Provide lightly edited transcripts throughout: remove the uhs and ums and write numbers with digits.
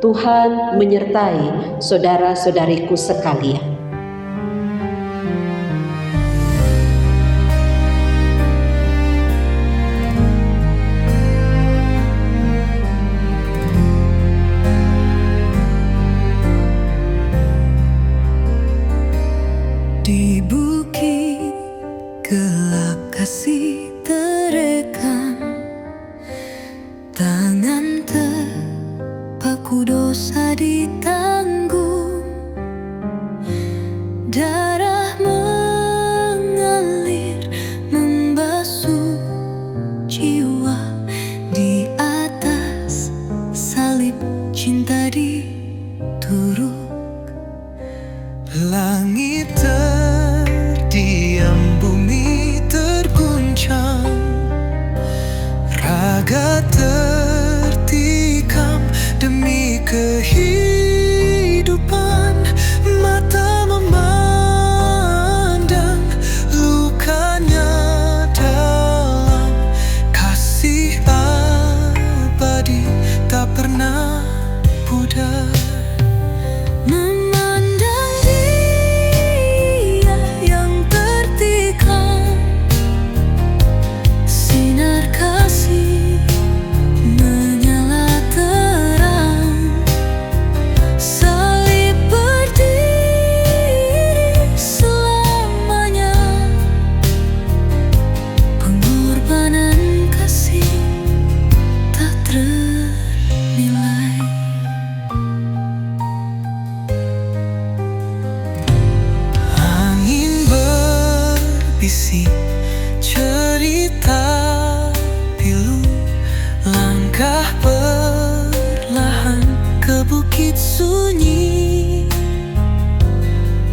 Tuhan menyertai saudara-saudariku sekalian. Di bukit gelap kasih terekam, tangan terpaku dosa ditanggung, darah mengalir membasuh jiwa, di atas salib cinta dituruk. Langit terdiam, bumi terguncang, raga tertikam demi kehidupan. Mata memandang lukanya dalam, kasih abadi tak pernah pudar. Bisik cerita pilu, langkah perlahan ke bukit sunyi.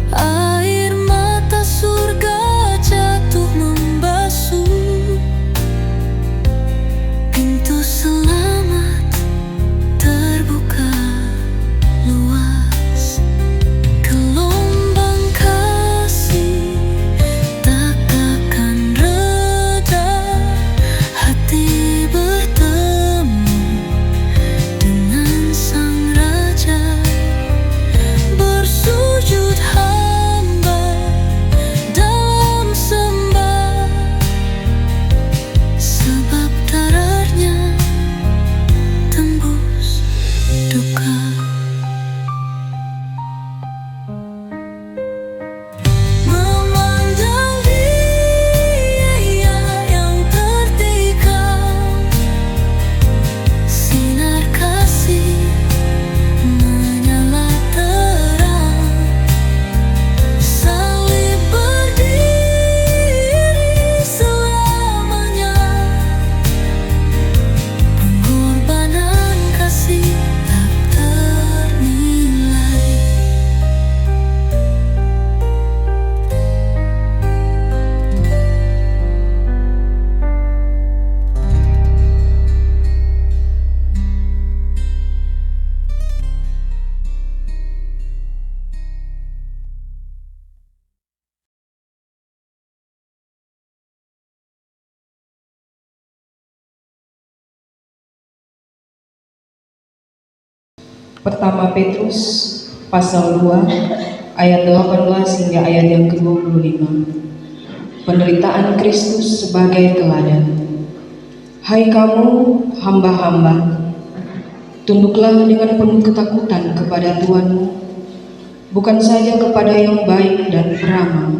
Air mata surga jatuh membasuh, pintu selamat terbuka luas. Gelombang kasih takkan reda, hati bertemu dengan Sang Raja. Bersujud hamba dalam sembah, sebab darahnya tembus duka. Memandang Dia yang tertikam, sinar kasih menyala terang. Salib berdiri selamanya, pengorbanan kasih tak ternilai. Pertama Petrus pasal 2 ayat 18 hingga ayat yang ke-25. Penderitaan Kristus sebagai teladan. Hai kamu hamba-hamba, tunduklah dengan penuh ketakutan kepada Tuhanmu, bukan saja kepada yang baik dan beramal,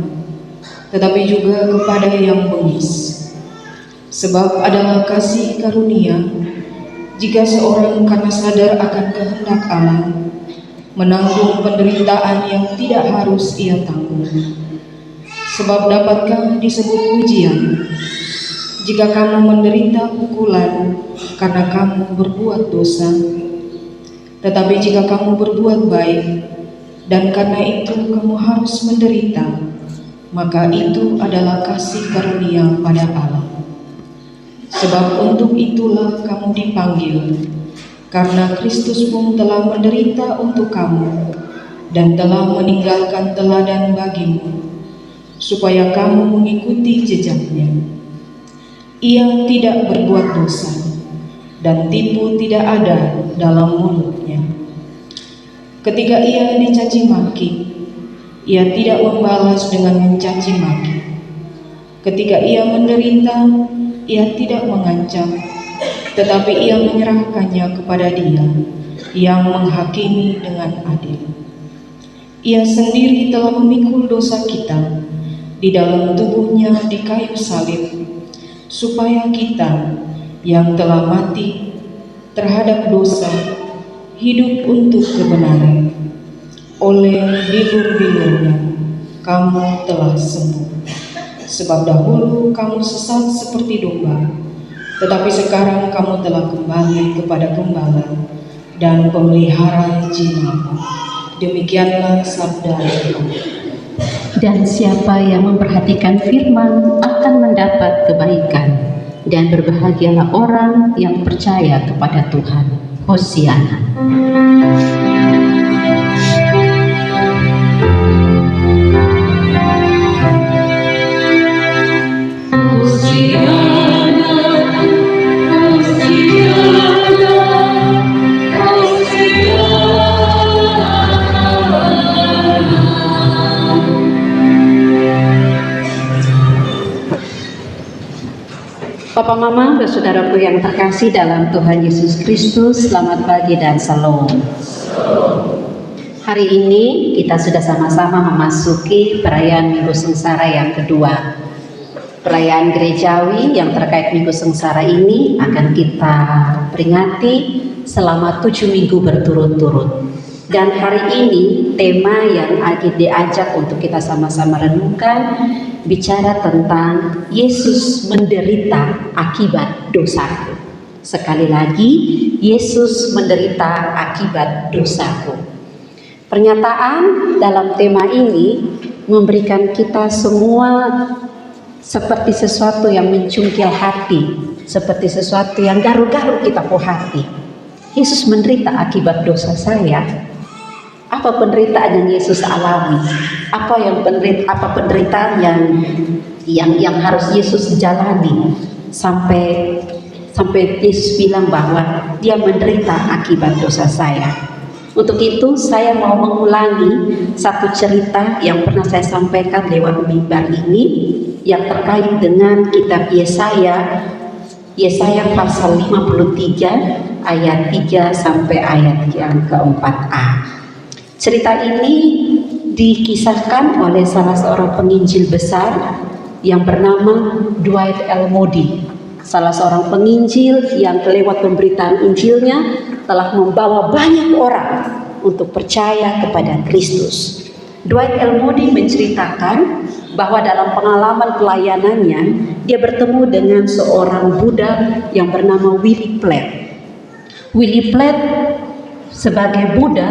tetapi juga kepada yang bengis. Sebab adalah kasih karunia jika seorang karena sadar akan kehendak Allah menanggung penderitaan yang tidak harus ia tanggung. Sebab dapatkah disebut pujian jika kamu menderita pukulan karena kamu berbuat dosa? Tetapi jika kamu berbuat baik dan karena itu kamu harus menderita, maka itu adalah kasih karunia pada Allah. Sebab untuk itulah kamu dipanggil, karena Kristus pun telah menderita untuk kamu dan telah meninggalkan teladan bagimu, supaya kamu mengikuti jejaknya. Ia tidak berbuat dosa, dan tipu tidak ada dalam mulutnya. Ketika ia dicaci maki, ia tidak membalas dengan mencaci maki. Ketika ia menderita, ia tidak mengancam, tetapi ia menyerahkannya kepada Dia yang menghakimi dengan adil. Ia sendiri telah memikul dosa kita di dalam tubuhnya di kayu salib, supaya kita yang telah mati terhadap dosa hidup untuk kebenaran. Oleh bilur-bilurnya kamu telah sembuh. Sebab dahulu kamu sesat seperti domba, tetapi sekarang kamu telah kembali kepada gembala dan pemelihara jiwamu. Demikianlah sabda Tuhan. Dan siapa yang memperhatikan firman akan mendapat kebaikan, dan berbahagialah orang yang percaya kepada Tuhan. Hosiana. Papa Mama dan saudaraku yang terkasih dalam Tuhan Yesus Kristus, selamat pagi dan salam. Hari ini kita sudah sama-sama memasuki perayaan Minggu Sengsara yang kedua. Perayaan gerejawi yang terkait Minggu Sengsara ini akan kita peringati selama 7 minggu berturut-turut. Dan hari ini tema yang diajak untuk kita sama-sama renungkan bicara tentang Yesus menderita akibat dosaku. Sekali lagi, Yesus menderita akibat dosaku. Pernyataan dalam tema ini memberikan kita semua seperti sesuatu yang mencungkil hati, seperti sesuatu yang garu-garu kita po hati. Yesus menderita akibat dosa saya. Apa penderitaan yang Yesus alami? Apa penderitaan yang harus Yesus jalani sampai Yesus bilang bahwa Dia menderita akibat dosa saya. Untuk itu saya mau mengulangi satu cerita yang pernah saya sampaikan lewat mimbar ini yang terkait dengan kitab Yesaya pasal 53 ayat 3 sampai ayat yang keempat-a. Cerita ini dikisahkan oleh salah seorang penginjil besar yang bernama Dwight L. Moody. Salah seorang penginjil yang lewat pemberitaan Injilnya telah membawa banyak orang untuk percaya kepada Kristus. Dwight L. Moody menceritakan bahwa dalam pengalaman pelayanannya dia bertemu dengan seorang Buddha yang bernama Willie Platt. Willie Platt sebagai Buddha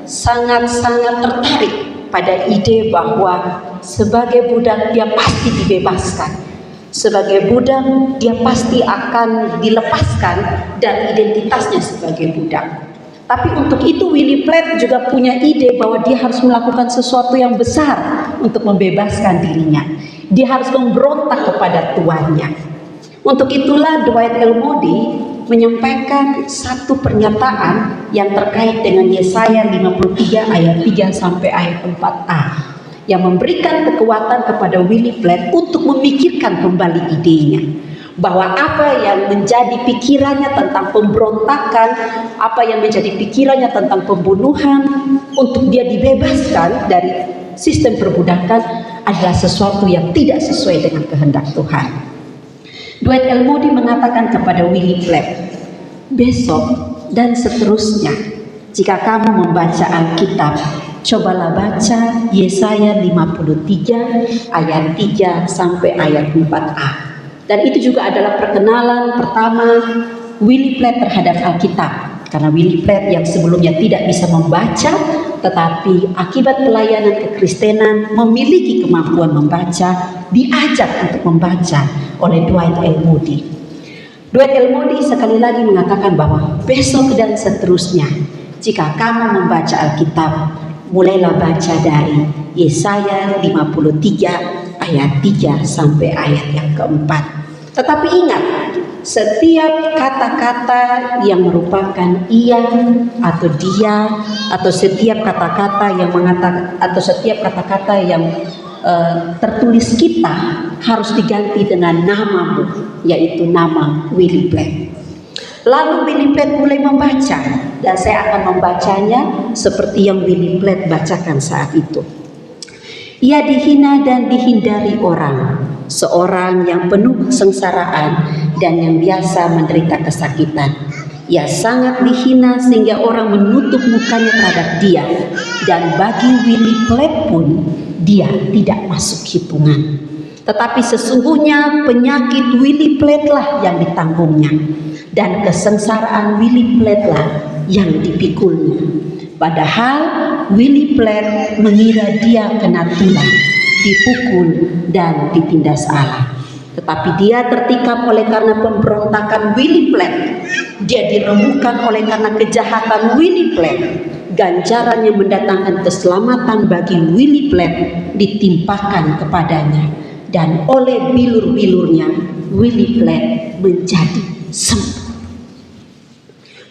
sangat-sangat tertarik pada ide bahwa sebagai Buddha dia pasti dibebaskan. Sebagai Buddha dia pasti akan dilepaskan dari identitasnya sebagai Buddha. Tapi untuk itu Willie Platt juga punya ide bahwa dia harus melakukan sesuatu yang besar untuk membebaskan dirinya. Dia harus memberontak kepada tuannya. Untuk itulah Dwight L. Moody menyampaikan satu pernyataan yang terkait dengan Yesaya 53 ayat 3 sampai ayat 4a yang memberikan kekuatan kepada Willie Platt untuk memikirkan kembali idenya bahwa apa yang menjadi pikirannya tentang pemberontakan, apa yang menjadi pikirannya tentang pembunuhan untuk dia dibebaskan dari sistem perbudakan adalah sesuatu yang tidak sesuai dengan kehendak Tuhan. Dwight L. Moody mengatakan kepada Willie Platt, besok dan seterusnya jika kamu membaca Alkitab, cobalah baca Yesaya 53 ayat 3 sampai ayat 4a. Dan itu juga adalah perkenalan pertama Willie Platt terhadap Alkitab. Karena Willie Platt yang sebelumnya tidak bisa membaca, tetapi akibat pelayanan kekristenan memiliki kemampuan membaca, diajak untuk membaca oleh Dwight L. Moody. Dwight L. Moody sekali lagi mengatakan bahwa besok dan seterusnya jika kamu membaca Alkitab, mulailah baca dari Yesaya 53 ayat 3 sampai ayat yang keempat. Tetapi ingat, setiap kata-kata yang merupakan ia atau dia, atau setiap kata-kata yang mengatakan, atau setiap kata-kata yang tertulis kita harus diganti dengan namamu, yaitu nama Willy Platt. Lalu Willy Platt mulai membaca, dan saya akan membacanya seperti yang Willy Platt bacakan saat itu. Ia dihina dan dihindari orang, seorang yang penuh kesengsaraan dan yang biasa menderita kesakitan. Ia sangat dihina sehingga orang menutup mukanya terhadap dia, dan bagi Willy Platt pun dia tidak masuk hitungan. Tetapi sesungguhnya penyakit Willy Platt lah yang ditanggungnya, dan kesengsaraan Willy Platt lah yang dipikulnya. Padahal Willy Platt mengira dia kena tulah, dipukul dan ditindas Allah. Tetapi dia tertikam oleh karena pemberontakan Willy Platt. Dia dirembukan oleh karena kejahatan Willy Platt. Ganjaran yang mendatangkan keselamatan bagi Willy Platt ditimpakan kepadanya, dan oleh bilur-bilurnya Willy Platt menjadi sembuh.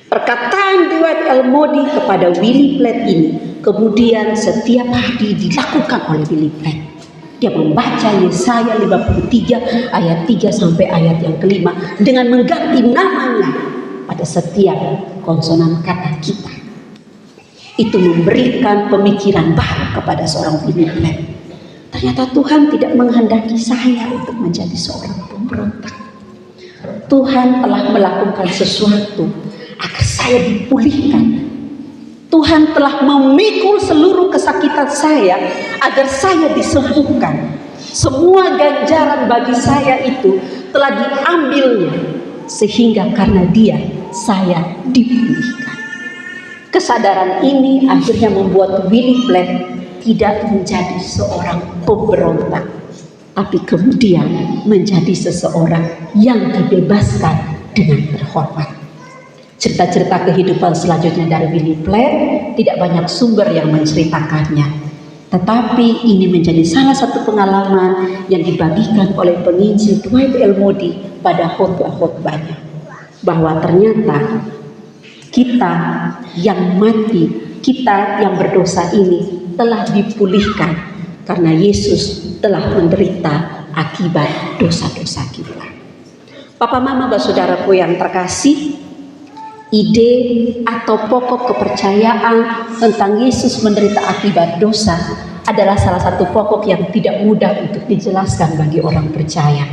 Perkataan Dwight L. Moody kepada Willy Platt ini kemudian setiap hari dilakukan oleh Willy Platt. Dia membaca Yesaya 53 ayat 3 sampai ayat yang kelima dengan mengganti namanya pada setiap konsonan kata kita. Itu memberikan pemikiran baru kepada seorang Willy Platt. Ternyata Tuhan tidak menghendaki saya untuk menjadi seorang pemberontak. Tuhan telah melakukan sesuatu agar saya dipulihkan. Tuhan telah memikul seluruh kesakitan saya agar saya disembuhkan. Semua ganjaran bagi saya itu telah diambilnya, sehingga karena dia saya dipulihkan. Kesadaran ini akhirnya membuat Willy Platt tidak menjadi seorang pemberontak, tapi kemudian menjadi seseorang yang dibebaskan dengan terhormat. Cerita-cerita kehidupan selanjutnya dari Willy Platt tidak banyak sumber yang menceritakannya, tetapi ini menjadi salah satu pengalaman yang dibagikan oleh penginjil Dwight L. Moody pada khotbah-khotbahnya, bahwa ternyata kita yang mati, kita yang berdosa ini telah dipulihkan karena Yesus telah menderita akibat dosa-dosa kita. Papa mama saudaraku yang terkasih, ide atau pokok kepercayaan tentang Yesus menderita akibat dosa adalah salah satu pokok yang tidak mudah untuk dijelaskan bagi orang percaya.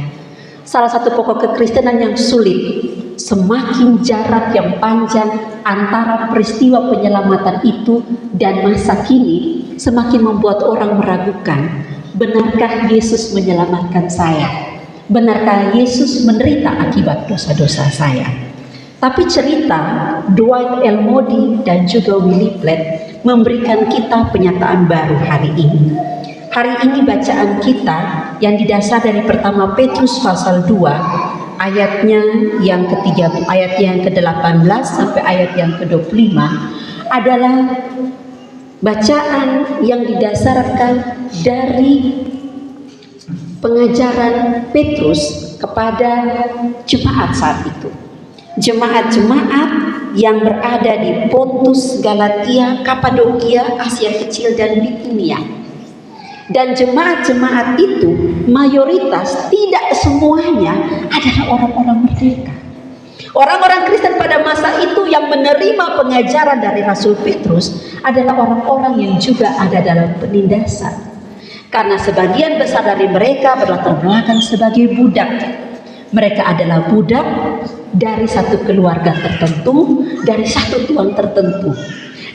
Salah satu pokok kekristenan yang sulit. Semakin jarak yang panjang antara peristiwa penyelamatan itu dan masa kini, semakin membuat orang meragukan, benarkah Yesus menyelamatkan saya? Benarkah Yesus menderita akibat dosa-dosa saya? Tapi cerita Dwight L. Moody dan juga Willy Platt memberikan kita penyataan baru hari ini. Hari ini bacaan kita yang didasar dari pertama Petrus pasal 2 ayatnya yang ketiga, ayat yang ke-18 sampai ayat yang ke-25 adalah bacaan yang didasarkan dari pengajaran Petrus kepada jemaat saat itu. Jemaat-jemaat yang berada di Pontus, Galatia, Kapadokia, Asia Kecil dan Bitinia. Dan jemaat-jemaat itu mayoritas, tidak semuanya adalah orang-orang merdeka. Orang-orang Kristen pada masa itu yang menerima pengajaran dari Rasul Petrus adalah orang-orang yang juga ada dalam penindasan. Karena sebagian besar dari mereka berlatar belakang sebagai budak. Mereka adalah budak dari satu keluarga tertentu, dari satu tuan tertentu.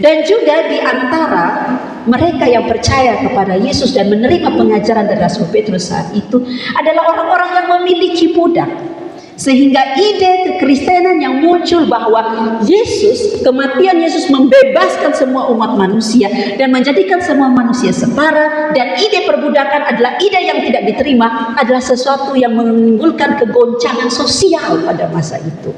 Dan juga di antara mereka yang percaya kepada Yesus dan menerima pengajaran dari Rasul Petrus saat itu adalah orang-orang yang memiliki budak. Sehingga ide kekristenan yang muncul bahwa Yesus, kematian Yesus membebaskan semua umat manusia dan menjadikan semua manusia setara, dan ide perbudakan adalah ide yang tidak diterima, adalah sesuatu yang menimbulkan kegoncangan sosial pada masa itu.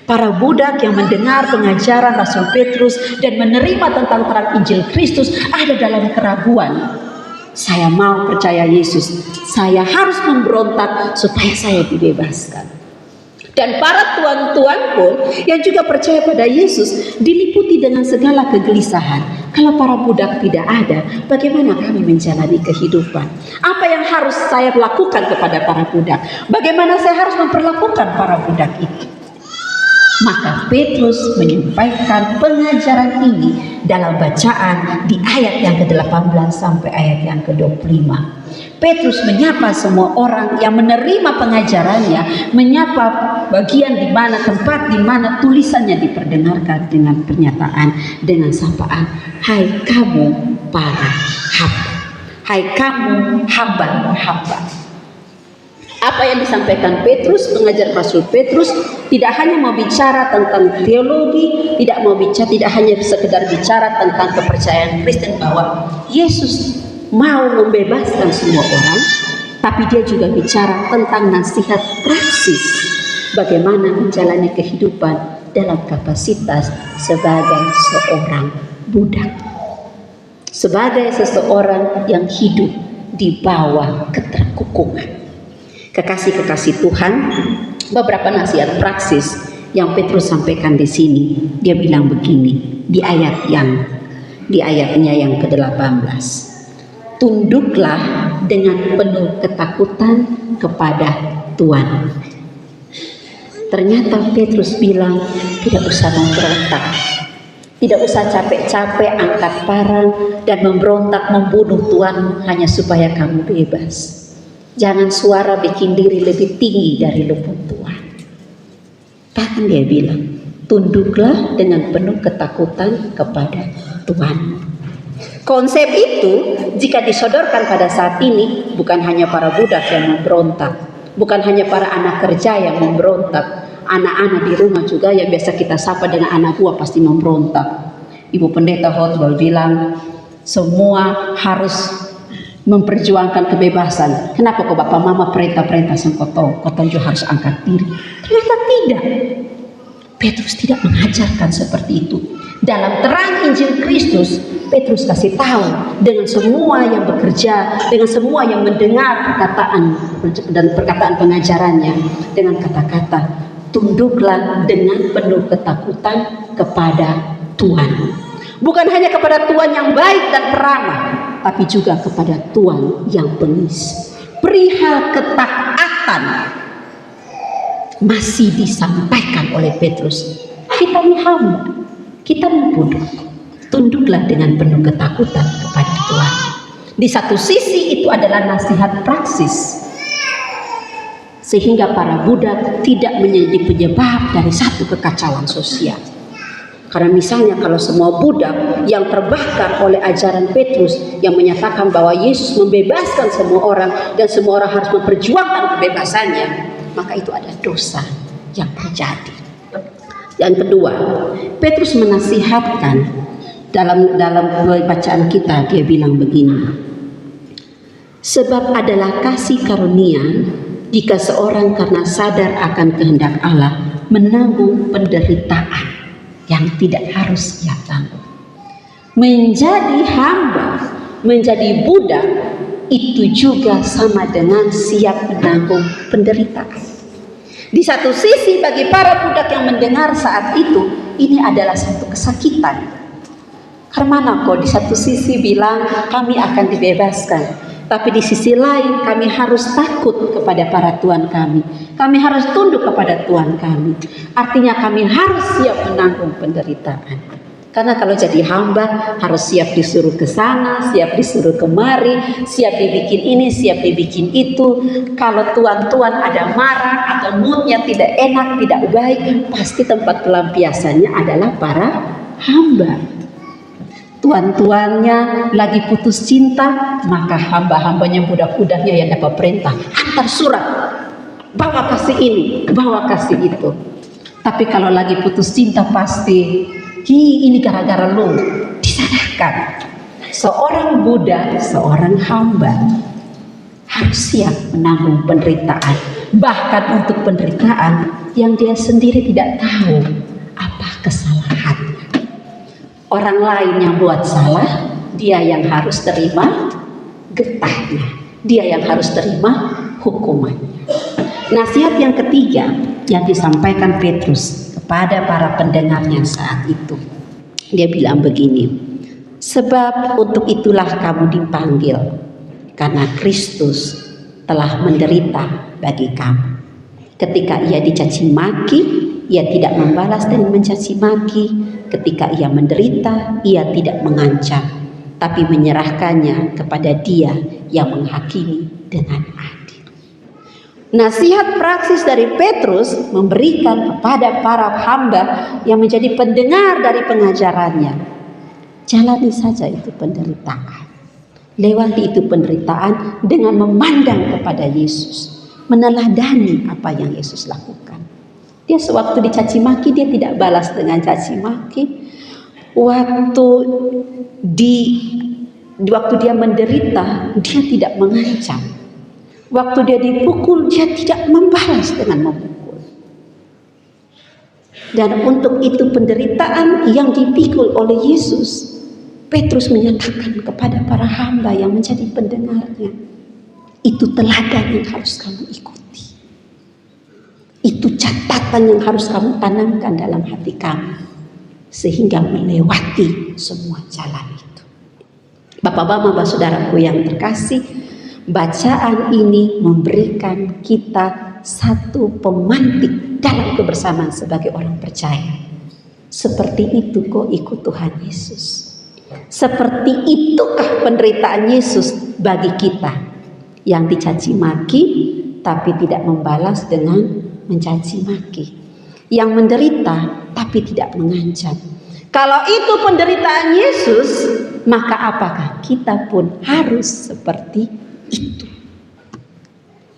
Para budak yang mendengar pengajaran Rasul Petrus dan menerima tentang terang Injil Kristus ada dalam keraguan. Saya mau percaya Yesus, saya harus memberontak supaya saya dibebaskan. Dan para tuan-tuan pun yang juga percaya pada Yesus diliputi dengan segala kegelisahan. Kalau para budak tidak ada, bagaimana kami menjalani kehidupan? Apa yang harus saya lakukan kepada para budak? Bagaimana saya harus memperlakukan para budak itu? Maka Petrus menyampaikan pengajaran ini dalam bacaan di ayat yang ke-18 sampai ayat yang ke-25. Petrus menyapa semua orang yang menerima pengajarannya, menyapa bagian di mana, tempat di mana tulisannya diperdengarkan dengan pernyataan, dengan sapaan, hai kamu para hamba, hai kamu hamba-hamba. Apa yang disampaikan Petrus, pengajar Rasul Petrus, tidak hanya mau bicara tentang teologi, tidak hanya sekedar bicara tentang kepercayaan Kristen bahwa Yesus mau membebaskan semua orang, tapi dia juga bicara tentang nasihat praksis bagaimana menjalani kehidupan dalam kapasitas sebagai seorang budak, sebagai seseorang yang hidup di bawah keterkukungan. Kekasih-kekasih Tuhan, beberapa nasihat praksis yang Petrus sampaikan di sini. Dia bilang begini di ayatnya yang ke-18. Tunduklah dengan penuh ketakutan kepada Tuhan. Ternyata Petrus bilang tidak usah memberontak, tidak usah capek-capek angkat parang dan memberontak membunuh Tuhan hanya supaya kamu bebas. Jangan suara bikin diri lebih tinggi dari lumpur Tuhan. Bahkan dia bilang, tunduklah dengan penuh ketakutan kepada Tuhan. Konsep itu jika disodorkan pada saat ini bukan hanya para budak yang memberontak, bukan hanya para anak kerja yang memberontak, anak-anak di rumah juga yang biasa kita sapa dengan anak buah pasti memberontak. Ibu Pendeta Hotbal bilang semua harus memperjuangkan kebebasan. Kenapa kok bapak mama perintah-perintah kota juga harus angkat diri? Ternyata tidak. Petrus tidak mengajarkan seperti itu. Dalam terang Injil Kristus, Petrus kasih tahu dengan semua yang bekerja, dengan semua yang mendengar perkataan dan perkataan pengajarannya, dengan kata-kata, tunduklah dengan penuh ketakutan kepada Tuhan. Bukan hanya kepada Tuhan yang baik dan peramah, tapi juga kepada Tuhan yang bengis. Perihal ketaatan masih disampaikan oleh Petrus. Kita ini hamba, kita ini budak. Tunduklah dengan penuh ketakutan kepada Tuhan. Di satu sisi itu adalah nasihat praksis, sehingga para budak tidak menjadi penyebab dari satu kekacauan sosial. Karena misalnya kalau semua budak yang terbakar oleh ajaran Petrus yang menyatakan bahwa Yesus membebaskan semua orang dan semua orang harus memperjuangkan kebebasannya, maka itu ada dosa yang terjadi. Yang kedua, Petrus menasihatkan dalam bacaan kita, dia bilang begini, sebab adalah kasih karunia jika seorang karena sadar akan kehendak Allah menanggung penderitaan yang tidak harus ia tanggung. Menjadi hamba, menjadi budak, itu juga sama dengan siap menanggung penderitaan. Di satu sisi bagi para budak yang mendengar saat itu, ini adalah satu kesakitan. Karena kok di satu sisi bilang kami akan dibebaskan, tapi di sisi lain kami harus takut kepada para tuan kami. Kami harus tunduk kepada Tuhan kami. Artinya kami harus siap menanggung penderitaan. Karena kalau jadi hamba harus siap disuruh ke sana, siap disuruh kemari, siap dibikin ini, siap dibikin itu. Kalau tuan-tuan ada marah atau moodnya tidak enak, tidak baik, pasti tempat pelampiasannya adalah para hamba. Tuan-tuannya lagi putus cinta, maka hamba-hambanya, budak-budaknya yang dapat perintah, antar surat, bawa kasih ini, bawa kasih itu. Tapi kalau lagi putus cinta pasti, ini gara-gara lu. Disadarkan, seorang budak, seorang hamba harus siap menanggung penderitaan, bahkan untuk penderitaan yang dia sendiri tidak tahu apa kesalahannya. Orang lain yang buat salah, dia yang harus terima getahnya, dia yang harus terima hukumannya. Nasihat yang ketiga, yang disampaikan Petrus kepada para pendengarnya saat itu. Dia bilang begini, sebab untuk itulah kamu dipanggil, karena Kristus telah menderita bagi kamu. Ketika ia dicaci maki, ia tidak membalas dan mencaci maki. Ketika ia menderita, ia tidak mengancam, tapi menyerahkannya kepada Dia yang menghakimi dengan adil. Nasihat praksis dari Petrus memberikan kepada para hamba yang menjadi pendengar dari pengajarannya. Jalani saja itu penderitaan. Lewati itu penderitaan dengan memandang kepada Yesus, meneladani apa yang Yesus lakukan. Dia sewaktu dicaci maki, dia tidak balas dengan caci maki. Waktu dia menderita, dia tidak mengancam. Waktu dia dipukul, dia tidak membalas dengan memukul. Dan untuk itu penderitaan yang dipikul oleh Yesus, Petrus menyatakan kepada para hamba yang menjadi pendengarnya, itu teladan yang harus kamu ikuti. Itu catatan yang harus kamu tanamkan dalam hati kamu, sehingga melewati semua jalan itu. Bapak-bapak, saudaraku yang terkasih, bacaan ini memberikan kita satu pemantik dalam kebersamaan sebagai orang percaya. Seperti itu kok ikut Tuhan Yesus. Seperti itukah penderitaan Yesus bagi kita yang dicaci maki tapi tidak membalas dengan mencaci maki, yang menderita tapi tidak mengancam. Kalau itu penderitaan Yesus, maka apakah kita pun harus seperti itu?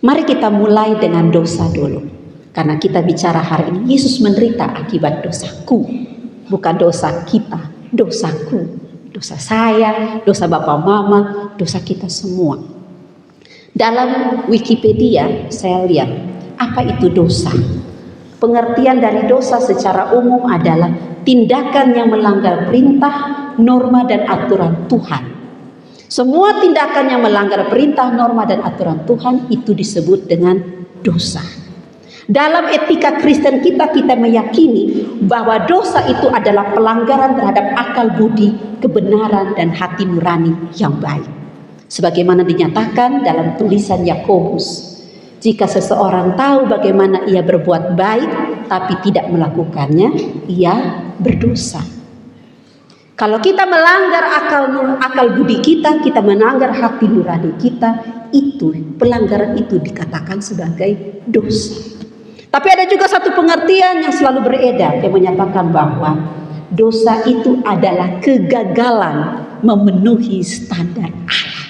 Mari kita mulai dengan dosa dulu, karena kita bicara hari ini Yesus menderita akibat dosaku, bukan dosa kita, dosaku. Dosa saya, dosa bapak mama, dosa kita semua. Dalam Wikipedia saya lihat, apa itu dosa? Pengertian dari dosa secara umum adalah tindakan yang melanggar perintah, norma dan aturan Tuhan. Semua tindakan yang melanggar perintah, norma dan aturan Tuhan itu disebut dengan dosa. Dalam etika Kristen kita meyakini bahwa dosa itu adalah pelanggaran terhadap akal budi, kebenaran dan hati nurani yang baik. Sebagaimana dinyatakan dalam tulisan Yakobus, jika seseorang tahu bagaimana ia berbuat baik tapi tidak melakukannya, ia berdosa. Kalau kita melanggar akal budi kita melanggar hati nurani kita, itu pelanggaran itu dikatakan sebagai dosa. Tapi ada juga satu pengertian yang selalu beredar yang menyatakan bahwa dosa itu adalah kegagalan memenuhi standar Allah.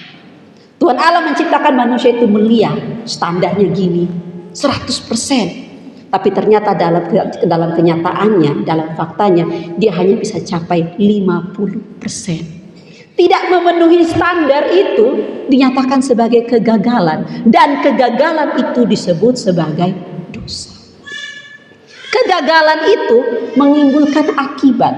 Tuhan Allah menciptakan manusia itu mulia, standarnya gini 100%. Tapi ternyata dalam kenyataannya, dalam faktanya, dia hanya bisa capai 50%. Tidak memenuhi standar itu dinyatakan sebagai kegagalan, dan kegagalan itu disebut sebagai dosa. Kegagalan itu menimbulkan akibat.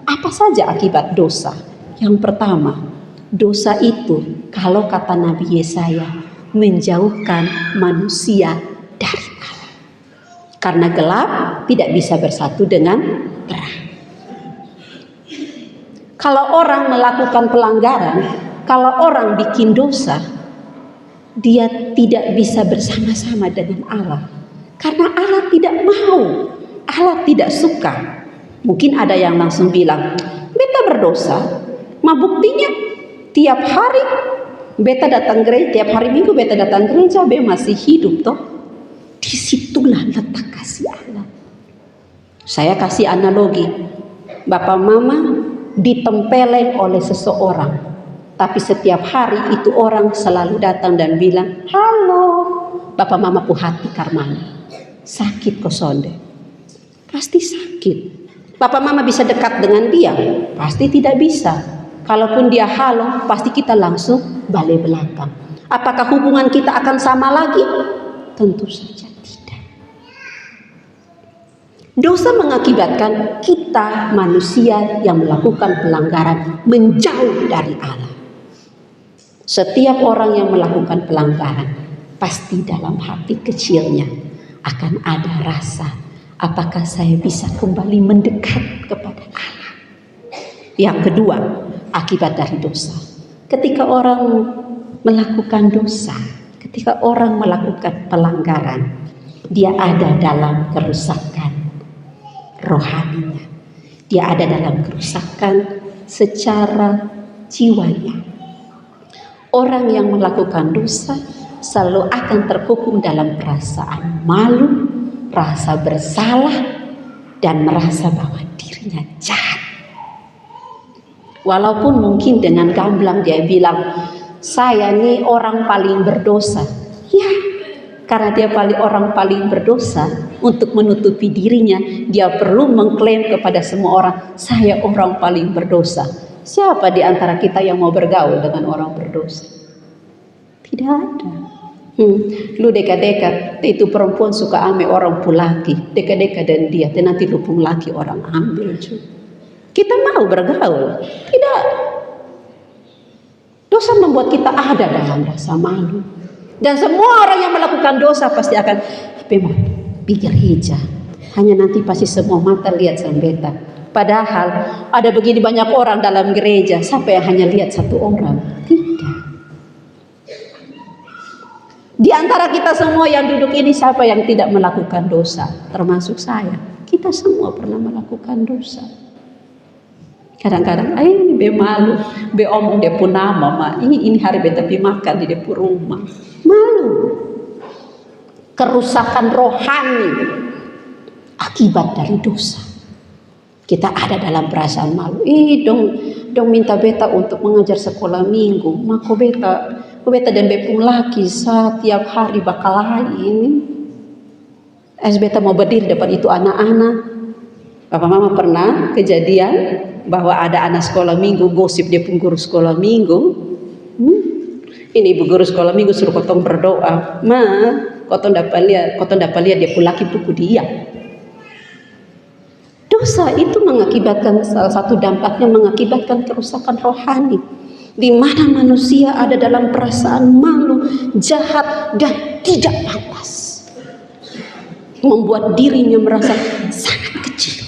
Apa saja akibat dosa? Yang pertama, dosa itu kalau kata Nabi Yesaya menjauhkan manusia dari Allah. Karena gelap tidak bisa bersatu dengan terang. Kalau orang melakukan pelanggaran, kalau orang bikin dosa, dia tidak bisa bersama-sama dengan Allah. Karena Allah tidak mau, Allah tidak suka. Mungkin ada yang langsung bilang, beta berdosa, ma buktinya tiap hari beta datang gereja, tiap hari Minggu beta datang gereja, beta masih hidup toh. Disitulah letak kasih Allah. Saya kasih analogi, bapak mama ditempeleng oleh seseorang, tapi setiap hari itu orang selalu datang dan bilang, halo, bapak mama pu hati karmana. Sakit kosonde, pasti sakit. Bapak mama bisa dekat dengan dia? Pasti tidak bisa. Kalaupun dia halo, pasti kita langsung balik belakang. Apakah hubungan kita akan sama lagi? Tentu saja tidak. Dosa mengakibatkan kita manusia yang melakukan pelanggaran menjauh dari Allah. Setiap orang yang melakukan pelanggaran pasti dalam hati kecilnya akan ada rasa, apakah saya bisa kembali mendekat kepada Allah. Yang kedua, akibat dari dosa. Ketika orang melakukan dosa, ketika orang melakukan pelanggaran, dia ada dalam kerusakan rohaninya. Dia ada dalam kerusakan secara jiwanya. Orang yang melakukan dosa selalu akan terkukung dalam perasaan malu, rasa bersalah, dan merasa bahwa dirinya jahat. Walaupun mungkin dengan gamblang dia bilang, saya nih orang paling berdosa. Ya, karena dia orang paling berdosa, untuk menutupi dirinya, dia perlu mengklaim kepada semua orang, saya orang paling berdosa. Siapa di antara kita yang mau bergaul dengan orang berdosa? Tidak ada. Lu dekat-dekat, itu perempuan suka ame orang pulaki, dekat-dekat dan dia, dan nanti lupung laki orang ambil juga. Kita mau bergaul? Tidak. Dosa membuat kita ada dalam rasa malu. Dan semua orang yang melakukan dosa pasti akan pikir gereja. Hanya nanti pasti semua mata lihat sang beta. Padahal ada begini banyak orang dalam gereja, siapa yang hanya lihat satu orang? Tidak. Di antara kita semua yang duduk ini, siapa yang tidak melakukan dosa? Termasuk saya. Kita semua pernah melakukan dosa. Kadang-kadang, be malu, be omong dia pun nama, ini hari beta pi makan di dia pun rumah. Malu. Kerusakan rohani akibat dari dosa. Kita ada dalam perasaan malu. Dong minta beta untuk mengajar sekolah minggu. Maka beta dan bepung laki setiap hari bakal ini. Beta mau berdiri depan itu anak-anak. Bapak mama pernah kejadian bahwa ada anak sekolah minggu gosip dia pun guru sekolah minggu. Ini ibu guru sekolah minggu suruh kotong berdoa. Kotong dapat lihat dia pun laki buku dia. Dosa itu mengakibatkan, salah satu dampaknya mengakibatkan kerusakan rohani, di mana manusia ada dalam perasaan malu, jahat, dan tidak pantas, membuat dirinya merasa sangat kecil.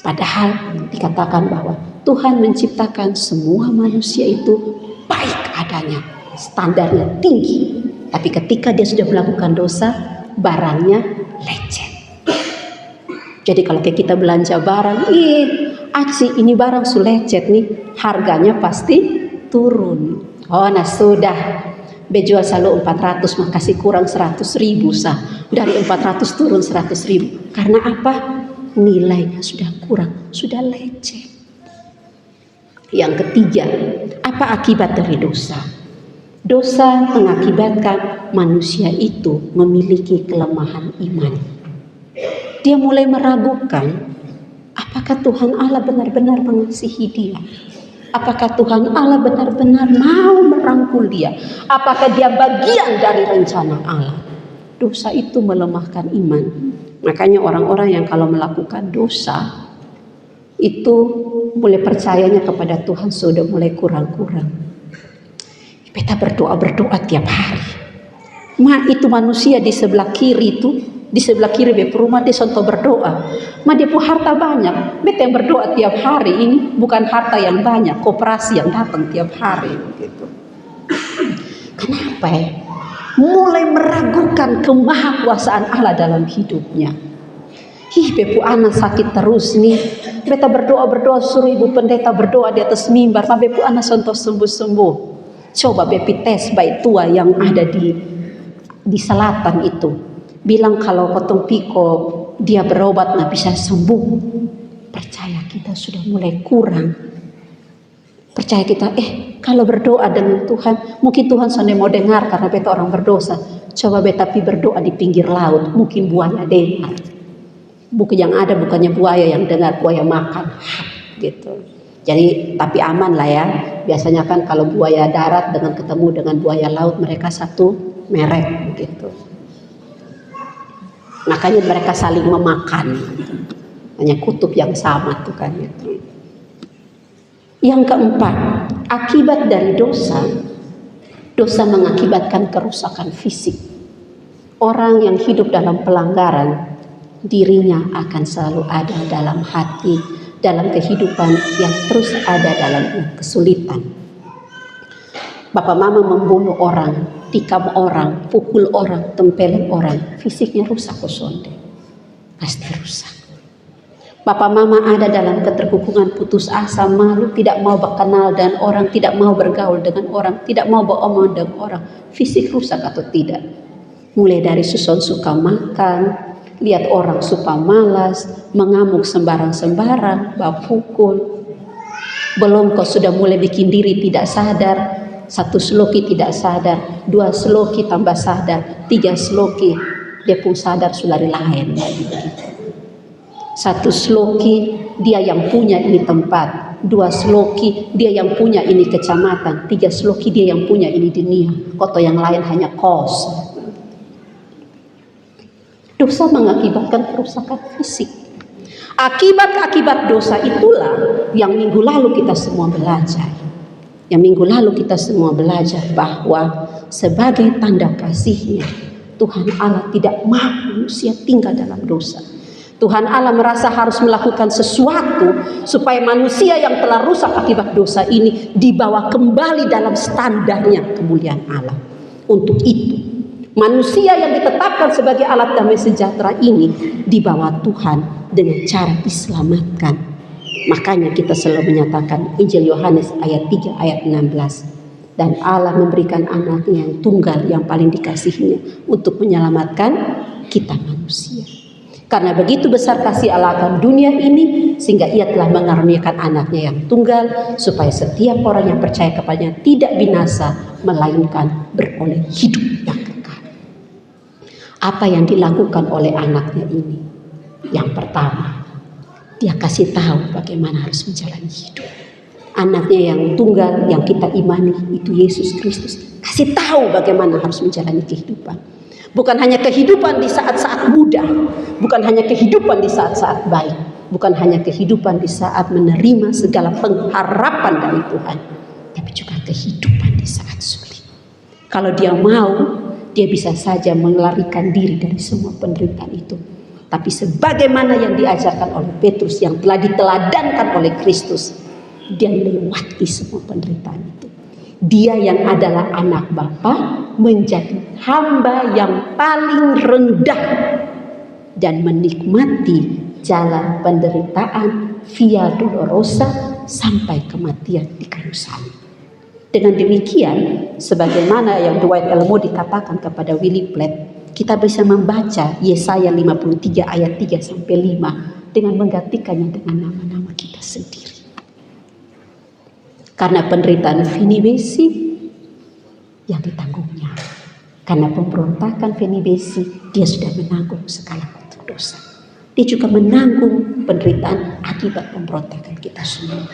Padahal dikatakan bahwa Tuhan menciptakan semua manusia itu baik adanya, standarnya tinggi, tapi ketika dia sudah melakukan dosa, barangnya lecet. Jadi kalau kita belanja barang, aksi ini barang sulecet nih, harganya pasti turun. Oh nah sudah, bejual selalu 400, makasih kurang 100.000 sah. Dari 400 turun 100.000. Karena apa? Nilainya sudah kurang, sudah lecet. Yang ketiga, apa akibat dari dosa? Dosa mengakibatkan manusia itu memiliki kelemahan iman. Dia mulai meragukan, apakah Tuhan Allah benar-benar mengasihi dia? Apakah Tuhan Allah benar-benar mau merangkul dia? Apakah dia bagian dari rencana Allah? Dosa itu melemahkan iman. Makanya orang-orang yang kalau melakukan dosa, itu mulai percayanya kepada Tuhan sudah mulai kurang-kurang. Beta berdoa tiap hari. Itu manusia di sebelah kiri itu, di sebelah kiri bep rumah dia sonto berdoa. Dia pun harta banyak. Beta yang berdoa tiap hari ini bukan harta yang banyak, koperasi yang datang tiap hari gitu. Kenapa ya? Mulai meragukan kemahakuasaan Allah dalam hidupnya. Bepu anak sakit terus nih. Beta berdoa suruh ibu pendeta berdoa di atas mimbar. Bepu anak sonto sembuh. Coba bepi tes baik tua yang ada di selatan itu. Bilang kalau potong piko dia berobat nggak bisa sembuh. Percaya kita sudah mulai kurang. Percaya kita kalau berdoa dengan Tuhan, mungkin Tuhan sudah mau dengar karena beta orang berdosa. Coba beta berdoa di pinggir laut, mungkin buaya dengar. Bukan yang ada, bukannya buaya yang dengar, buaya makan gitu. Jadi tapi aman lah ya. Biasanya kan kalau buaya darat dengan ketemu dengan buaya laut, mereka satu merek gitu. Makanya mereka saling memakan, hanya kutub yang sama tuh kan gitu. Yang keempat, akibat dari dosa mengakibatkan kerusakan fisik. Orang yang hidup dalam pelanggaran, dirinya akan selalu ada dalam hati, dalam kehidupan yang terus ada dalam kesulitan. Bapak mama membunuh orang, tikam orang, pukul orang, tempelin orang, fisiknya rusak kosonde. Pasti rusak. Bapak mama ada dalam keterhukuman, putus asa, malu, tidak mau berkenal dan orang, tidak mau bergaul dengan orang, tidak mau beromong dengan orang. Fisik rusak atau tidak? Mulai dari susun suka makan, lihat orang suka malas, mengamuk sembarang-sembarang, pukul. Belum kau sudah mulai bikin diri tidak sadar. 1 sloki tidak sadar, 2 sloki tambah sadar, 3 sloki dia pun sadar sulari lain lagi begitu. 1 sloki dia yang punya ini tempat, 2 sloki dia yang punya ini kecamatan, 3 sloki dia yang punya ini dunia, kota yang lain hanya kos. Dosa mengakibatkan kerusakan fisik. Akibat-akibat dosa itulah yang minggu lalu kita semua belajar. Bahwa sebagai tanda kasih-Nya, Tuhan Allah tidak mau manusia tinggal dalam dosa. Tuhan Allah merasa harus melakukan sesuatu supaya manusia yang telah rusak akibat dosa ini dibawa kembali dalam standarnya kemuliaan Allah. Untuk itu, manusia yang ditetapkan sebagai alat damai sejahtera ini dibawa Tuhan dengan cara diselamatkan. Makanya kita selalu menyatakan Injil Yohanes ayat 3 ayat 16. Dan Allah memberikan anaknya yang tunggal yang paling dikasihinya untuk menyelamatkan kita manusia. Karena begitu besar kasih Allah akan dunia ini, sehingga Ia telah mengaruniakan anaknya yang tunggal, supaya setiap orang yang percaya kepadanya tidak binasa, melainkan beroleh hidup yang kekal. Apa yang dilakukan oleh anaknya ini? Yang pertama, Dia kasih tahu bagaimana harus menjalani hidup. Anaknya yang tunggal, yang kita imani, itu Yesus Kristus. Kasih tahu bagaimana harus menjalani kehidupan. Bukan hanya kehidupan di saat-saat muda, bukan hanya kehidupan di saat-saat baik, bukan hanya kehidupan di saat menerima segala pengharapan dari Tuhan, tapi juga kehidupan di saat sulit. Kalau dia mau, dia bisa saja melarikan diri dari semua penderitaan itu. Tapi sebagaimana yang diajarkan oleh Petrus, yang telah diteladankan oleh Kristus, dia lewati semua penderitaan itu. Dia yang adalah anak Bapa menjadi hamba yang paling rendah dan menikmati jalan penderitaan via dolorosa sampai kematian di kayu salib. Dengan demikian, sebagaimana yang Dwight L. Moody katakan kepada Willie Platt, kita bisa membaca Yesaya 53 ayat 3-5 dengan menggantikannya dengan nama-nama kita sendiri. Karena penderitaan Veni Besi yang ditanggungnya. Karena pemberontakan Veni Besi, dia sudah menanggung segala bentuk dosa. Dia juga menanggung penderitaan akibat pemberontakan kita semua.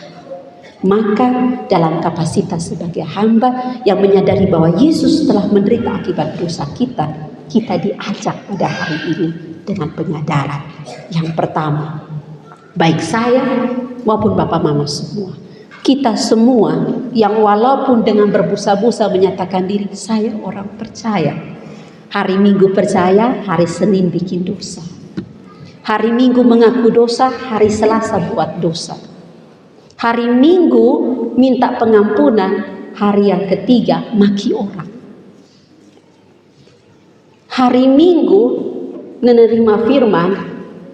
Maka dalam kapasitas sebagai hamba yang menyadari bahwa Yesus telah menderita akibat dosa kita, kita diajak pada hari ini dengan penyadaran. Yang pertama, baik saya maupun Bapak Mama semua, kita semua yang walaupun dengan berbusa-busa menyatakan diri saya orang percaya, hari Minggu percaya, hari Senin bikin dosa, hari Minggu mengaku dosa, hari Selasa buat dosa, hari Minggu minta pengampunan, hari yang ketiga maki orang. Hari Minggu menerima firman,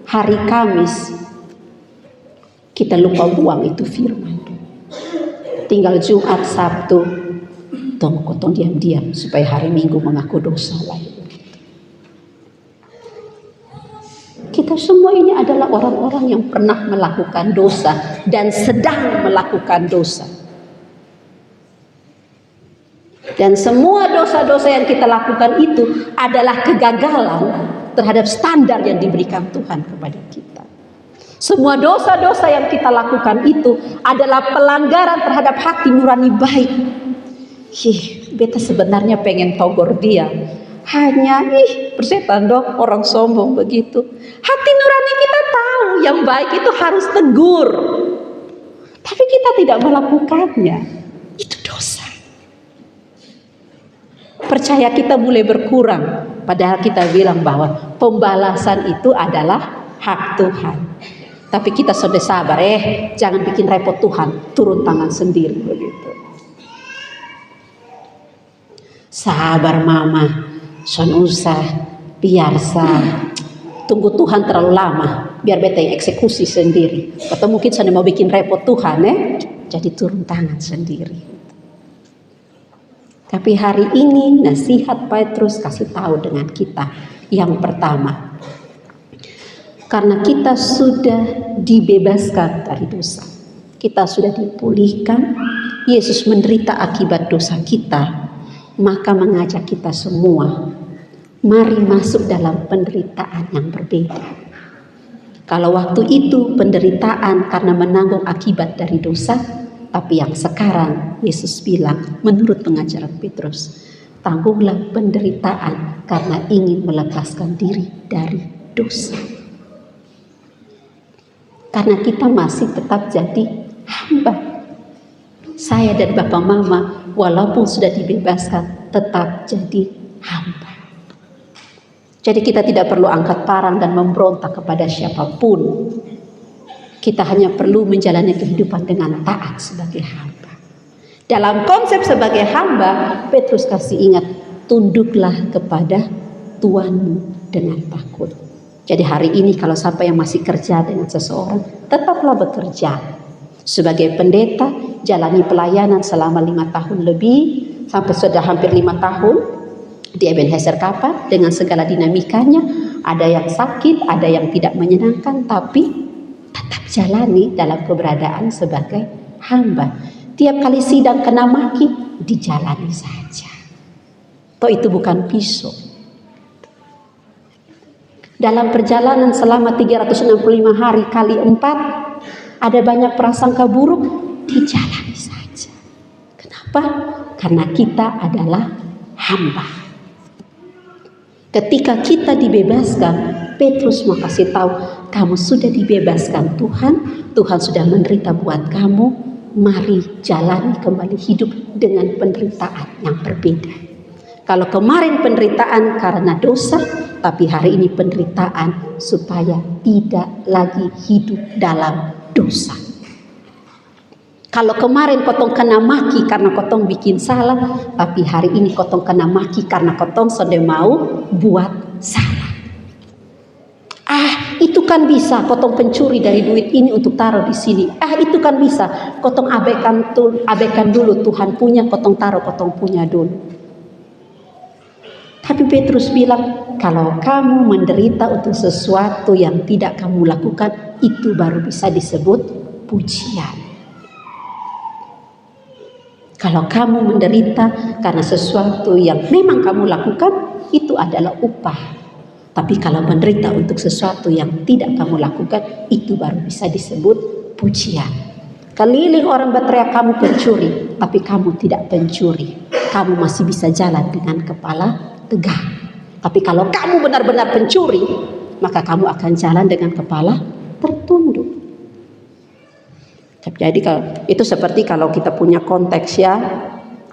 hari Kamis kita lupa buang itu firman. Tinggal Jumat, Sabtu, tong diam-diam supaya hari Minggu mengaku dosa lain. Kita semua ini adalah orang-orang yang pernah melakukan dosa dan sedang melakukan dosa. Dan semua dosa-dosa yang kita lakukan itu adalah kegagalan terhadap standar yang diberikan Tuhan kepada kita. Semua dosa-dosa yang kita lakukan itu adalah pelanggaran terhadap hati nurani baik. Beta sebenarnya pengen togor dia. Hanya persetan dong, orang sombong begitu. Hati nurani kita tahu yang baik itu harus tegur. Tapi kita tidak melakukannya. Itu dosa. percaya kita mulai berkurang. Padahal kita bilang bahwa pembalasan itu adalah hak Tuhan. Tapi kita sudah sabar, jangan bikin repot Tuhan, turun tangan sendiri begitu. Sabar mama, son usah, biasa. Tunggu Tuhan terlalu lama, biar beta yang eksekusi sendiri. Atau mungkin saya mau bikin repot Tuhan, jadi turun tangan sendiri. Tapi hari ini nasihat Petrus kasih tahu dengan kita yang pertama. Karena kita sudah dibebaskan dari dosa. Kita sudah dipulihkan. Yesus menderita akibat dosa kita. Maka mengajak kita semua, mari masuk dalam penderitaan yang berbeda. Kalau waktu itu penderitaan karena menanggung akibat dari dosa, tapi yang sekarang Yesus bilang menurut pengajaran Petrus, tanggunglah penderitaan karena ingin melepaskan diri dari dosa. Karena kita masih tetap jadi hamba. Saya dan Bapak Mama walaupun sudah dibebaskan tetap jadi hamba. Jadi kita tidak perlu angkat parang dan memberontak kepada siapapun. Kita hanya perlu menjalani kehidupan dengan taat sebagai hamba. Dalam konsep sebagai hamba, Petrus kasih ingat, tunduklah kepada Tuanmu dengan takut. Jadi hari ini kalau sampai yang masih kerja dengan seseorang, tetaplah bekerja. Sebagai pendeta, jalani pelayanan selama 5 tahun lebih, sampai sudah hampir 5 tahun di Ebenezer Kappa dengan segala dinamikanya. Ada yang sakit, ada yang tidak menyenangkan, tapi tetap jalani dalam keberadaan sebagai hamba. Tiap kali sidang kena maki, dijalani saja. Toh itu bukan pisau. Dalam perjalanan selama 365 hari kali 4, ada banyak prasangka buruk, dijalani saja. Kenapa? Karena kita adalah hamba. Ketika kita dibebaskan, Petrus mau kasih tahu, kamu sudah dibebaskan Tuhan, Tuhan sudah menderita buat kamu, mari jalani kembali hidup dengan penderitaan yang berbeda. Kalau kemarin penderitaan karena dosa, tapi hari ini penderitaan supaya tidak lagi hidup dalam dosa. Kalau kemarin kotong kena maki karena kotong bikin salah, tapi hari ini kotong kena maki karena kotong sudah mau buat salah. Itu kan bisa kotong pencuri dari duit ini untuk taruh di sini. Itu kan bisa kotong abaikan dulu Tuhan punya, kotong taruh kotong punya dulu. Tapi Petrus bilang, kalau kamu menderita untuk sesuatu yang tidak kamu lakukan, itu baru bisa disebut pujian. Kalau kamu menderita karena sesuatu yang memang kamu lakukan, itu adalah upah. Tapi kalau menderita untuk sesuatu yang tidak kamu lakukan, itu baru bisa disebut pujian. Keliling orang berteriak kamu pencuri, tapi kamu tidak pencuri. Kamu masih bisa jalan dengan kepala tegak. Tapi kalau kamu benar-benar pencuri, maka kamu akan jalan dengan kepala tertunduk. Jadi itu seperti kalau kita punya konteks ya,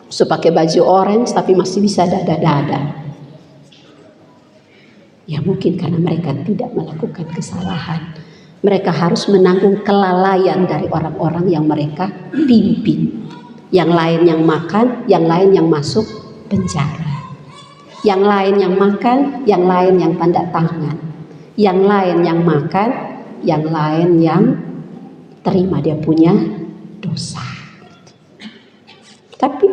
pakai baju orange tapi masih bisa dada-dada. Ya mungkin karena mereka tidak melakukan kesalahan. Mereka harus menanggung kelalaian dari orang-orang yang mereka pimpin. Yang lain yang makan, yang lain yang masuk penjara. Yang lain yang makan, yang lain yang tanda tangan. Yang lain yang makan, yang lain yang terima dia punya dosa. Tapi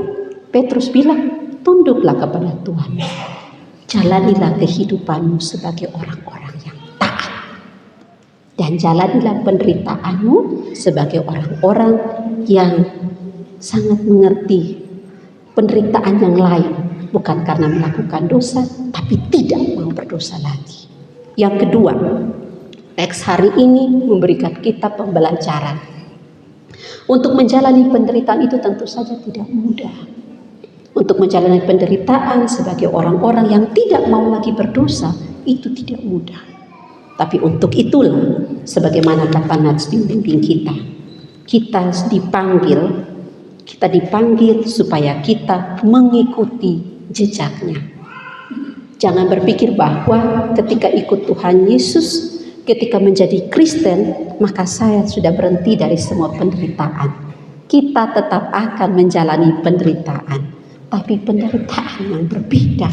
Petrus bilang, tunduklah kepada Tuhan. Jalanilah kehidupanmu sebagai orang-orang yang taat. Dan jalanilah penderitaanmu sebagai orang-orang yang sangat mengerti penderitaan yang lain. Bukan karena melakukan dosa, tapi tidak mau berdosa lagi. Yang kedua, teks hari ini memberikan kita pembelajaran. Untuk menjalani penderitaan itu tentu saja tidak mudah. Untuk menjalani penderitaan sebagai orang-orang yang tidak mau lagi berdosa, itu tidak mudah. Tapi untuk itulah, sebagaimana kata Nats bimbing kita, kita dipanggil supaya kita mengikuti jejaknya. Jangan berpikir bahwa ketika ikut Tuhan Yesus, ketika menjadi Kristen, maka saya sudah berhenti dari semua penderitaan. Kita tetap akan menjalani penderitaan, tapi penderitaan yang berbeda.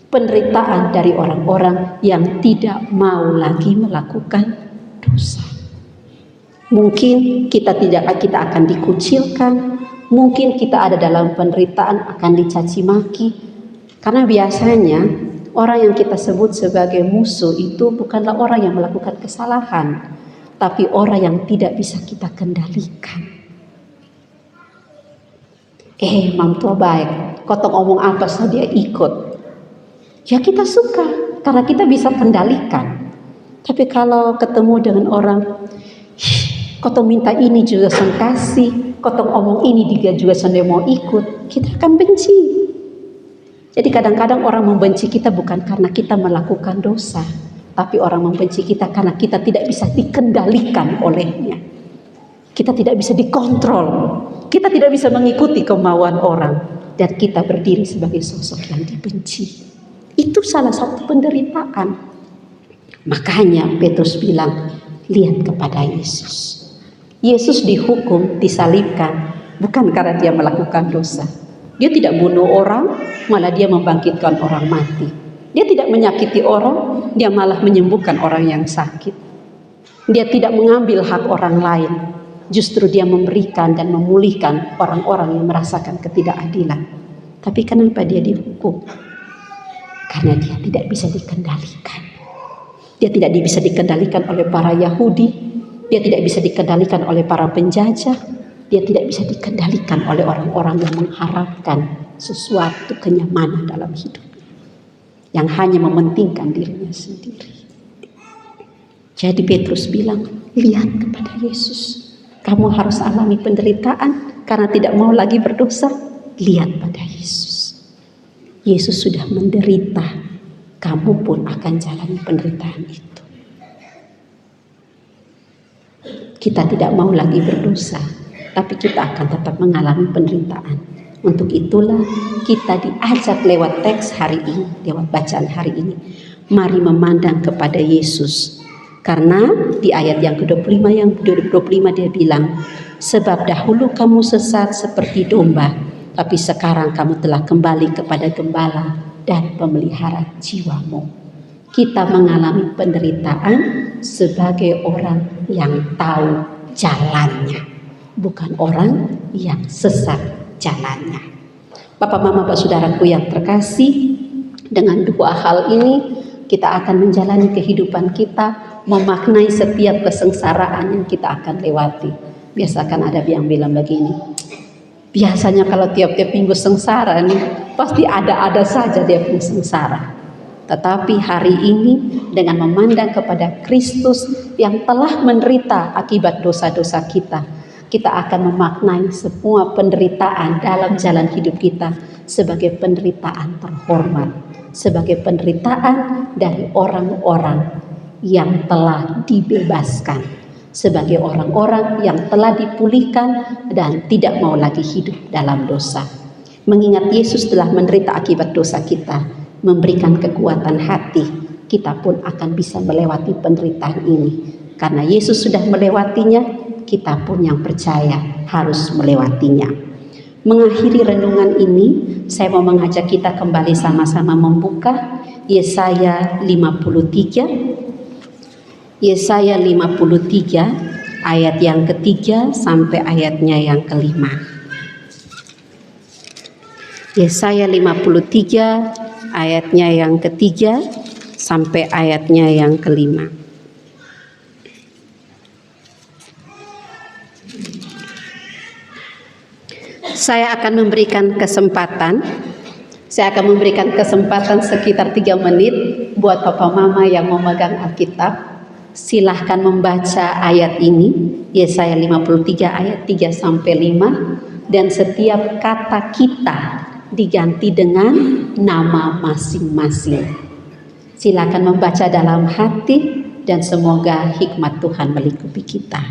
Penderitaan dari orang-orang yang tidak mau lagi melakukan dosa. Mungkin kita akan dikucilkan, mungkin kita ada dalam penderitaan akan dicaci maki. Karena biasanya orang yang kita sebut sebagai musuh itu bukanlah orang yang melakukan kesalahan, tapi orang yang tidak bisa kita kendalikan. Mam tua baik, kotong omong apa saja dia ikut. Ya kita suka, karena kita bisa kendalikan. Tapi kalau ketemu dengan orang, kotong minta ini juga sen kasih, kotong omong ini juga sen mau ikut, kita akan benci. Jadi kadang-kadang orang membenci kita bukan karena kita melakukan dosa, tapi orang membenci kita karena kita tidak bisa dikendalikan olehnya. Kita tidak bisa dikontrol, kita tidak bisa mengikuti kemauan orang, dan kita berdiri sebagai sosok yang dibenci. Itu salah satu penderitaan. Makanya Petrus bilang, lihat kepada Yesus. Yesus dihukum, disalibkan, bukan karena dia melakukan dosa. Dia tidak bunuh orang, malah dia membangkitkan orang mati. Dia tidak menyakiti orang, dia malah menyembuhkan orang yang sakit. Dia tidak mengambil hak orang lain, justru dia memberikan dan memulihkan orang-orang yang merasakan ketidakadilan. Tapi kenapa dia dihukum? Karena dia tidak bisa dikendalikan. Dia tidak bisa dikendalikan oleh para Yahudi, dia tidak bisa dikendalikan oleh para penjajah, dia tidak bisa dikendalikan oleh orang-orang yang mengharapkan sesuatu kenyamanan dalam hidupnya, yang hanya mementingkan dirinya sendiri. Jadi Petrus bilang, lihat kepada Yesus. Kamu harus alami penderitaan karena tidak mau lagi berdosa. Lihat pada Yesus. Yesus sudah menderita, kamu pun akan jalani penderitaan itu. Kita tidak mau lagi berdosa, tapi kita akan tetap mengalami penderitaan. Untuk itulah kita diajak lewat teks hari ini, lewat bacaan hari ini. Mari memandang kepada Yesus. Karena di ayat yang ke-25 dia bilang, sebab dahulu kamu sesat seperti domba, tapi sekarang kamu telah kembali kepada gembala dan pemelihara jiwamu. Kita mengalami penderitaan sebagai orang yang tahu jalannya, bukan orang yang sesat jalannya. Bapak, Mama, Bapak, Saudaraku yang terkasih, dengan dua hal ini kita akan menjalani kehidupan kita, memaknai setiap kesengsaraan yang kita akan lewati. Biasakan ada yang bilang begini, biasanya kalau tiap-tiap minggu sengsara nih, pasti ada saja dia pun sengsara. Tetapi hari ini dengan memandang kepada Kristus yang telah menderita akibat dosa-dosa kita, kita akan memaknai semua penderitaan dalam jalan hidup kita sebagai penderitaan terhormat, sebagai penderitaan dari orang-orang yang telah dibebaskan, sebagai orang-orang yang telah dipulihkan dan tidak mau lagi hidup dalam dosa. Mengingat Yesus telah menderita akibat dosa kita, memberikan kekuatan hati, kita pun akan bisa melewati penderitaan ini. Karena Yesus sudah melewatinya, kita pun yang percaya harus melewatinya. Mengakhiri renungan ini, saya mau mengajak kita kembali sama-sama membuka Yesaya 53. Yesaya 53 ayat yang ketiga sampai ayatnya yang kelima. Yesaya 53 ayatnya yang ketiga sampai ayatnya yang kelima. Saya akan memberikan kesempatan sekitar 3 menit buat Papa Mama yang memegang Alkitab. Silahkan membaca ayat ini, Yesaya 53 ayat 3 sampai 5, dan setiap kata kita diganti dengan nama masing-masing. Silahkan membaca dalam hati dan semoga hikmat Tuhan melingkupi kita.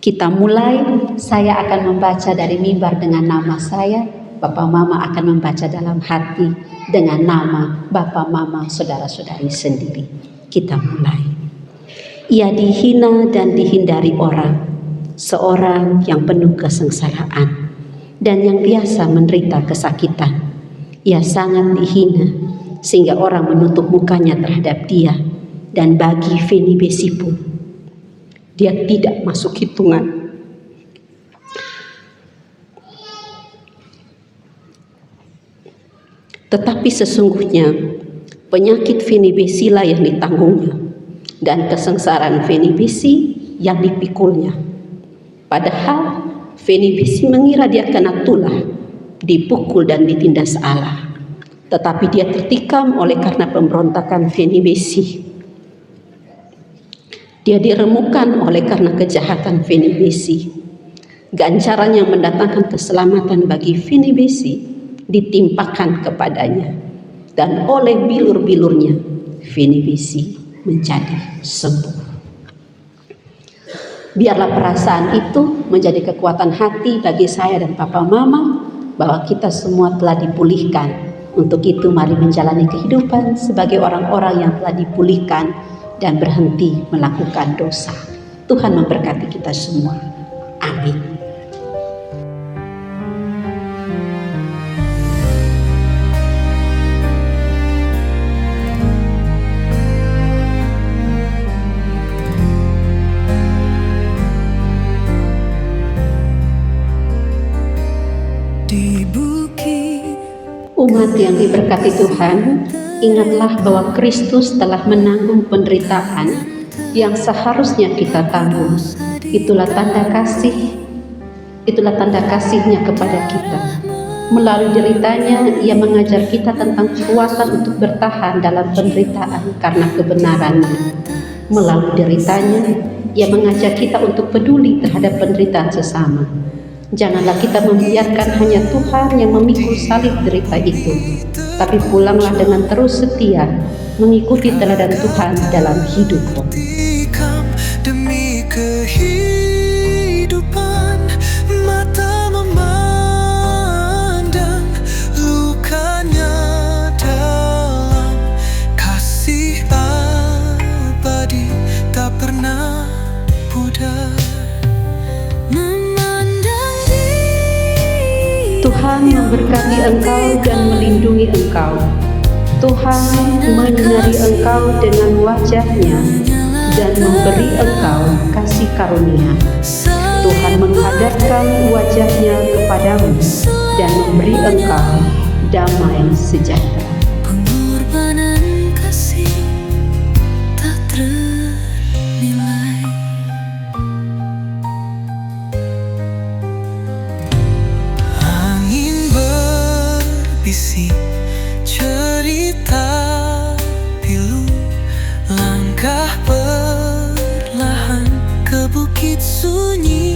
Kita mulai, saya akan membaca dari mimbar dengan nama saya, Bapak Mama akan membaca dalam hati dengan nama Bapak Mama saudara-saudari sendiri. Kita mulai. Ia dihina dan dihindari orang, seorang yang penuh kesengsaraan dan yang biasa menderita kesakitan. Ia sangat dihina sehingga orang menutup mukanya terhadap dia, dan bagi Fenibesi pun dia tidak masuk hitungan. Tetapi sesungguhnya penyakit Fenibesi lah yang ditanggungnya, dan kesengsaraan Fenibesi yang dipikulnya. Padahal Fenibesi mengira dia kena tulah, dipukul dan ditindas Allah. Tetapi dia tertikam oleh karena pemberontakan Fenibesi. Dia diremukkan oleh karena kejahatan Fenibesi. Ganjaran yang mendatangkan keselamatan bagi Fenibesi ditimpakan kepadanya, dan oleh bilur-bilurnya Fenibesi menjadi sembuh. Biarlah perasaan itu menjadi kekuatan hati bagi saya dan Papa Mama bahwa kita semua telah dipulihkan. Untuk itu mari menjalani kehidupan sebagai orang-orang yang telah dipulihkan dan berhenti melakukan dosa. Tuhan memberkati kita semua. Amin. Umat yang diberkati Tuhan, ingatlah bahwa Kristus telah menanggung penderitaan yang seharusnya kita tanggung. Itulah tanda kasihnya kepada kita. Melalui deritanya, Ia mengajar kita tentang kekuatan untuk bertahan dalam penderitaan karena kebenarannya. Melalui deritanya, Ia mengajak kita untuk peduli terhadap penderitaan sesama. Janganlah kita membiarkan hanya Tuhan yang memikul salib derita itu, tapi pulanglah dengan terus setia mengikuti teladan Tuhan dalam hidupmu. Demi kehidupan, mata memandang lukanya dalam kasih abadi tak pernah pudar. Tuhan memberkati engkau dan melindungi engkau. Tuhan menyinari engkau dengan wajah-Nya dan memberi engkau kasih karunia. Tuhan menghadapkan wajah-Nya kepadamu dan memberi engkau damai sejahtera. Pengorbanan kasih tak ternilai. Bisik cerita pilu, langkah perlahan ke bukit sunyi.